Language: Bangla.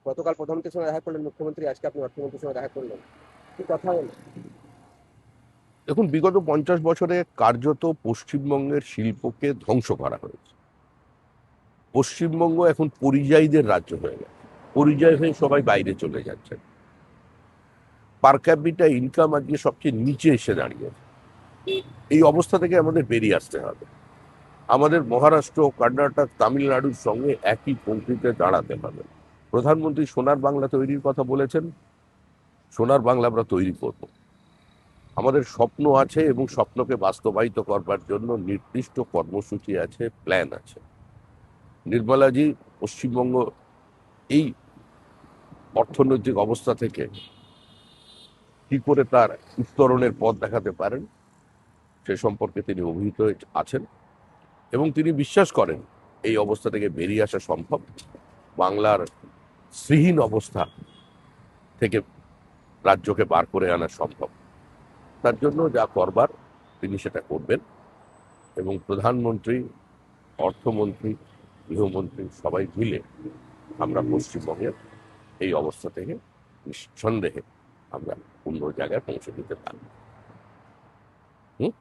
গতকাল প্রধানমন্ত্রীর সঙ্গে দেখা করলেন মুখ্যমন্ত্রী, আজকে আপনি অর্থমন্ত্রীর সঙ্গে দেখা করলেন, কি কথা হলো? দেখুন, বিগত 50 বছরে কার্যত পশ্চিমবঙ্গের শিল্পকে ধ্বংস করা হয়েছে। পশ্চিমবঙ্গ এখন পরিযায়ীদের রাজ্য হয়ে গেছে। পরিযায়ী হয়ে সবাই বাইরে চলে যাচ্ছেন। পার ক্যাপিটা ইনকাম আজকে সবচেয়ে নিচে এসে দাঁড়িয়েছে। এই অবস্থা থেকে আমাদের বেরিয়ে আসতে হবে। আমাদের মহারাষ্ট্র, কর্ণাটক, তামিলনাড়ুর সঙ্গে একই পঙ্ক্তিতে দাঁড়াতে হবে। প্রধানমন্ত্রী সোনার বাংলা তৈরির কথা বলেছেন। সোনার বাংলা আমরা তৈরি করব। আমাদের স্বপ্ন আছে এবং স্বপ্নকে বাস্তবায়িত করবার জন্য নির্দিষ্ট কর্মসূচি আছে, প্ল্যান আছে। নির্মলাজি পশ্চিমবঙ্গ এই অর্থনৈতিক অবস্থা থেকে কি করে তার উত্তরণের পথ দেখাতে পারেন সে সম্পর্কে তিনি অভিহিত আছেন এবং তিনি বিশ্বাস করেন এই অবস্থা থেকে বেরিয়ে আসা সম্ভব। বাংলার শ্রীহীন অবস্থা থেকে রাজ্যকে বার করে আনা সম্ভব। তার জন্য যা করবার তিনি সেটা করবেন এবং প্রধানমন্ত্রী, অর্থমন্ত্রী, গৃহমন্ত্রী সবাই মিলে আমরা পশ্চিমবঙ্গের এই অবস্থা থেকে নিঃসন্দেহে আমরা অন্য জায়গায় পৌঁছে দিতে পারব।